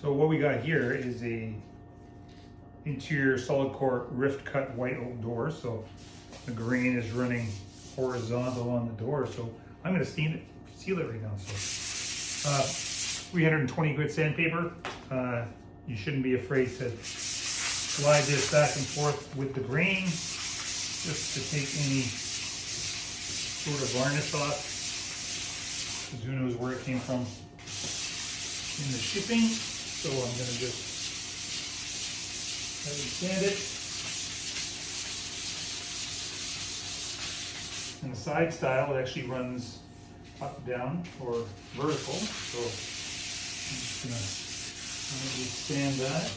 So what we got here is a interior solid core rift cut white oak door. So the grain is running horizontal on the door. So I'm going to seal it right now. So 320 grit sandpaper. You shouldn't be afraid to slide this back and forth with the grain just to take any sort of varnish off. Because who knows where it came from in the shipping. So I'm going to just heavy sand it. And the side style, it actually runs up, down, or vertical. So I'm just going to sand that.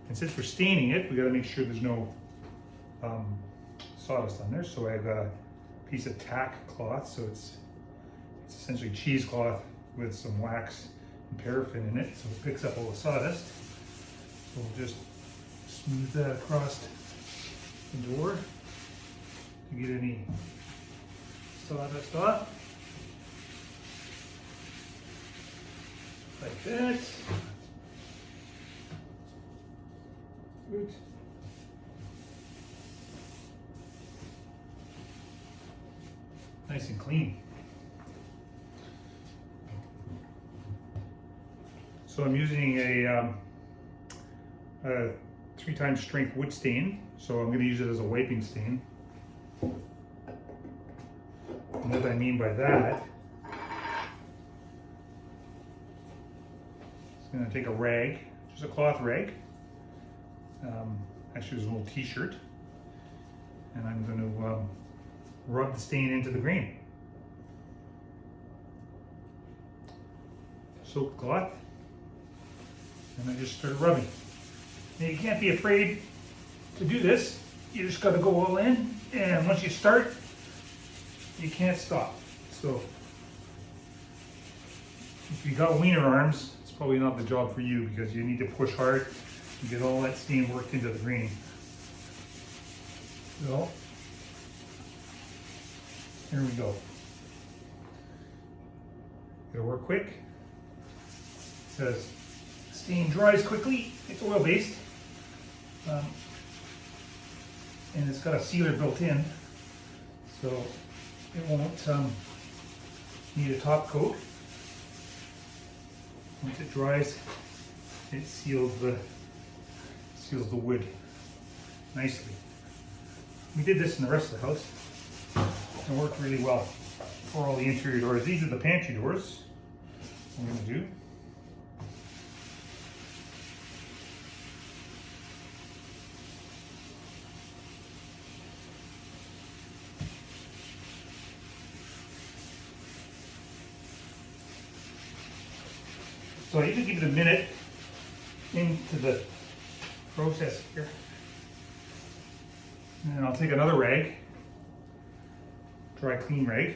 And since we're staining it, we got to make sure there's no sawdust on there. So I've got a piece of tack cloth. So it's essentially cheesecloth with some wax and paraffin in it, so it picks up all the sawdust. So we'll just smooth that across the door to get any sawdust off. Like that. Good. Nice and clean. So I'm using a 3x strength wood stain. So I'm going to use it as a wiping stain. And what I mean by that, I'm going to take a rag, just a cloth rag. Actually, there's a little t-shirt, and I'm going to rub the stain into the grain. Soap cloth. And I just started rubbing. Now you can't be afraid to do this. You just got to go all in, and once you start, you can't stop. So if you got wiener arms, it's probably not the job for you because you need to push hard to get all that steam worked into the grain. So here we go. Gotta work quick. It says stain dries quickly. It's oil-based, and it's got a sealer built in, so it won't need a top coat. Once it dries, it seals the wood nicely. We did this in the rest of the house. It worked really well for all the interior doors. These are the pantry doors I'm going to do. So I usually give it a minute into the process here. And then I'll take another rag, dry clean rag,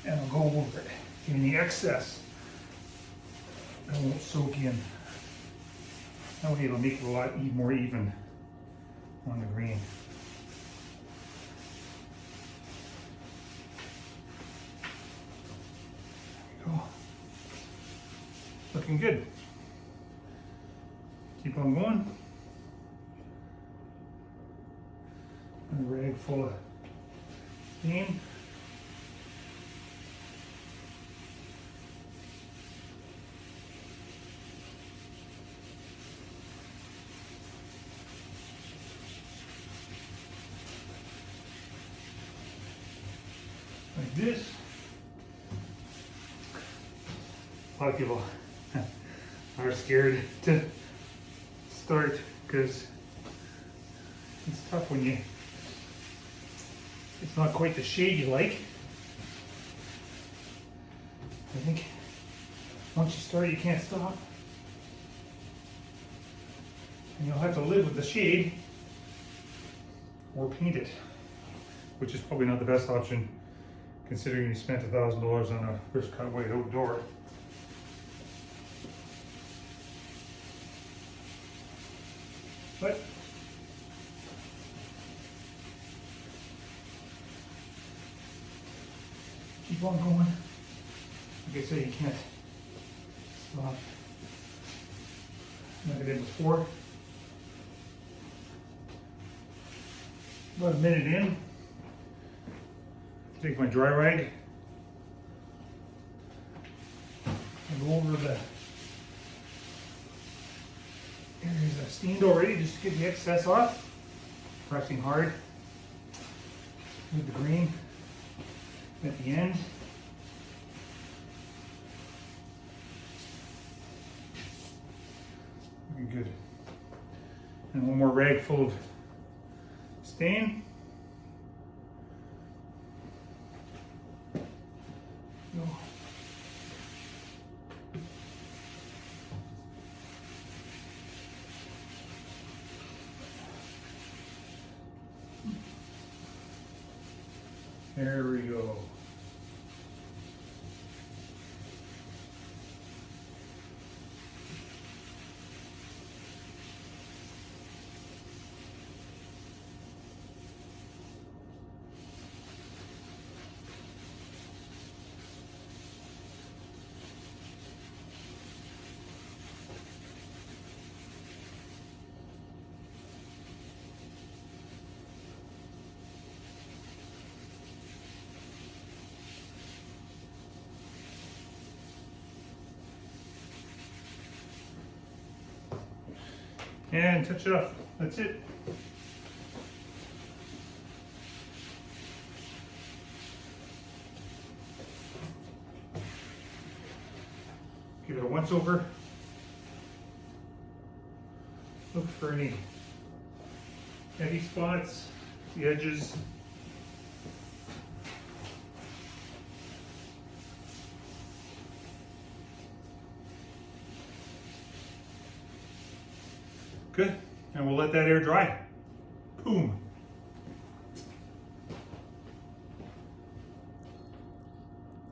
and I'll go over it. Any excess that won't soak in. That way it'll make it a lot more even on the grain. There we go. Looking good. Keep on going. And a rag full of steam. Like this. A lot of people are scared to start because it's tough when it's not quite the shade you like. I think once you start, you can't stop. And you'll have to live with the shade or paint it, which is probably not the best option considering you spent $1,000 on a rift cut white oak door. But keep on going Like I said, you can't stop like I did before. About a minute in, take my dry rag and go over the areas I've steamed already just to get the excess off. Pressing hard with the green at the end. Looking good. And one more rag full of stain. No. There we go. And touch it off. That's it. Give it a once over. Look for any heavy spots, the edges. Good, and we'll let that air dry. Boom.